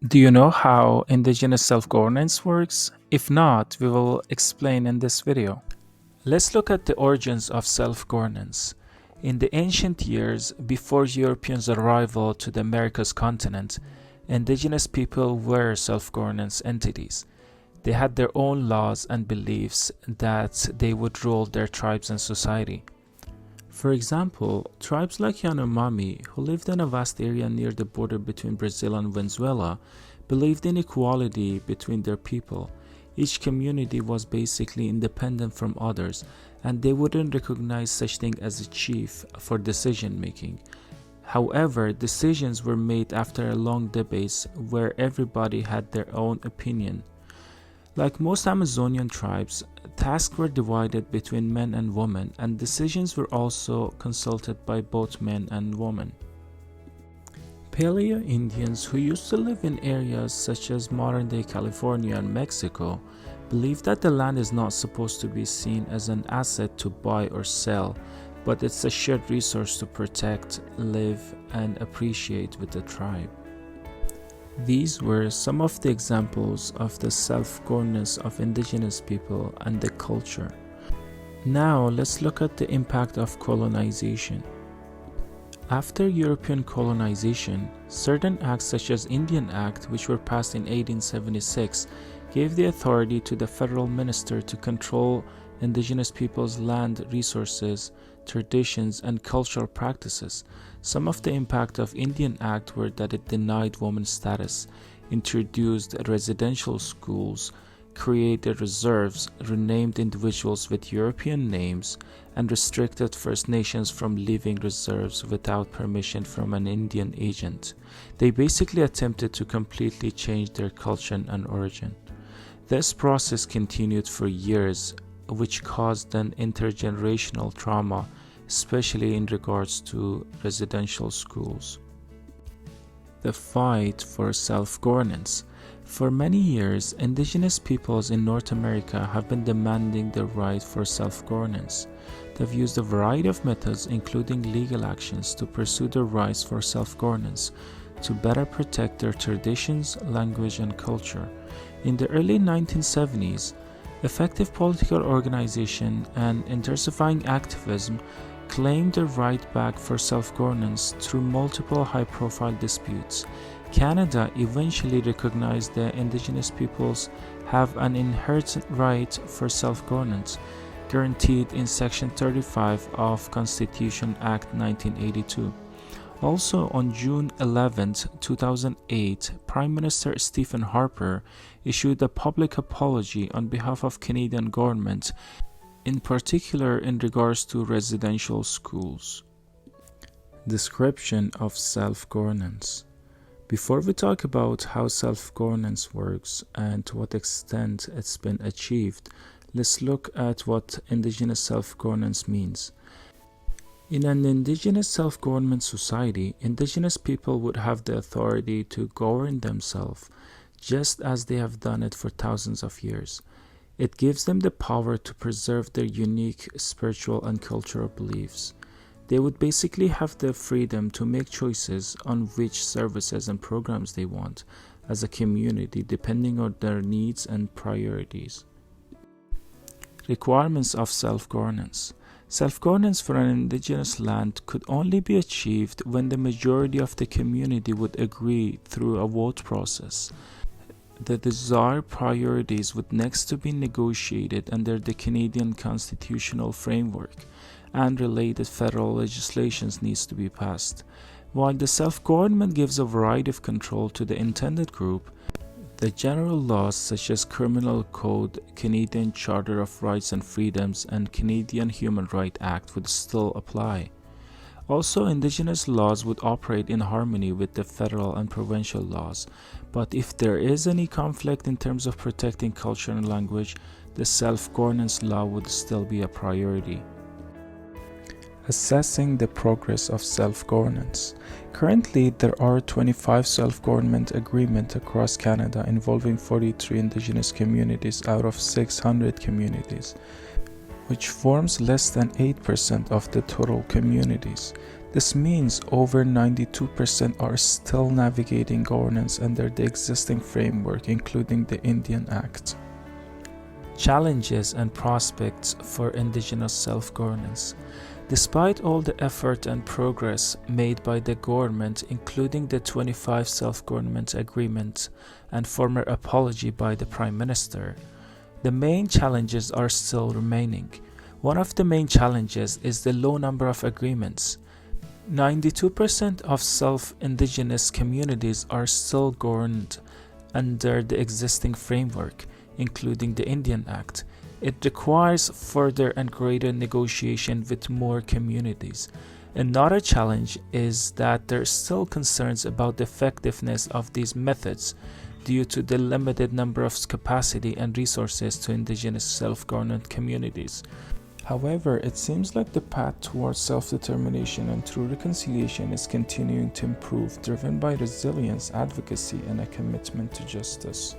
Do you know how Indigenous self-governance works? If not, we will explain in this video. Let's look at the origins of self-governance. In the ancient years, before Europeans' arrival to the Americas continent, Indigenous people were self-governance entities. They had their own laws and beliefs that they would rule their tribes and society. For example, tribes like Yanomami, who lived in a vast area near the border between Brazil and Venezuela, believed in equality between their people. Each community was basically independent from others, and they wouldn't recognize such thing as a chief for decision making. However, decisions were made after a long debates where everybody had their own opinion. Like most Amazonian tribes, tasks were divided between men and women, and decisions were also consulted by both men and women. Paleo Indians, who used to live in areas such as modern-day California and Mexico, believed that the land is not supposed to be seen as an asset to buy or sell, but it's a shared resource to protect, live, and appreciate with the tribe. These were some of the examples of the self-governance of indigenous people and the culture. Now let's look at the impact of colonization. After European colonization, certain acts such as Indian Act, which were passed in 1876, gave the authority to the federal minister to control indigenous people's land resources, traditions, and cultural practices. Some of the impact of Indian Act were that it denied women status, introduced residential schools, created reserves, renamed individuals with European names, and restricted First Nations from leaving reserves without permission from an Indian agent. They basically attempted to completely change their culture and origin. This process continued for years, which caused an intergenerational trauma, especially in regards to residential schools. The fight for self-governance. For many years, indigenous peoples in North America have been demanding the right for self-governance. They've used a variety of methods, including legal actions, to pursue their rights for self-governance, to better protect their traditions, language, and culture. In the early 1970s, effective political organization and intensifying activism claimed the right back for self-governance through multiple high-profile disputes. Canada eventually recognized that Indigenous peoples have an inherent right for self-governance, guaranteed in Section 35 of Constitution Act 1982. Also, on June 11, 2008, Prime Minister Stephen Harper issued a public apology on behalf of Canadian government, in particular in regards to residential schools. Description of self-governance. Before we talk about how self-governance works and to what extent it's been achieved, let's look at what Indigenous self-governance means. In an Indigenous self-government society, Indigenous people would have the authority to govern themselves, just as they have done it for thousands of years. It gives them the power to preserve their unique spiritual and cultural beliefs. They would basically have the freedom to make choices on which services and programs they want as a community, depending on their needs and priorities. Requirements of self-governance. Self-governance for an indigenous land could only be achieved when the majority of the community would agree through a vote process. The desired priorities would next to be negotiated under the Canadian constitutional framework, and related federal legislations needs to be passed. While the self-government gives a variety of control to the intended group, the general laws such as Criminal Code, Canadian Charter of Rights and Freedoms, and Canadian Human Rights Act would still apply. Also, Indigenous laws would operate in harmony with the federal and provincial laws, but if there is any conflict in terms of protecting culture and language, the self-governance law would still be a priority. Assessing the progress of self-governance. Currently, there are 25 self-government agreements across Canada involving 43 Indigenous communities out of 600 communities. which forms less than 8% of the total communities. This means over 92% are still navigating governance under the existing framework, including the Indian Act. Challenges and prospects for Indigenous self-governance. Despite all the effort and progress made by the government, including the 25 self-government agreement and former apology by the Prime Minister, the main challenges are still remaining. One of the main challenges is the low number of agreements. 92% of self-indigenous communities are still governed under the existing framework, including the Indian Act. It requires further and greater negotiation with more communities. Another challenge is that there are still concerns about the effectiveness of these methods due to the limited number of capacity and resources to indigenous self-governed communities. However, it seems like the path towards self-determination and true reconciliation is continuing to improve, driven by resilience, advocacy, and a commitment to justice.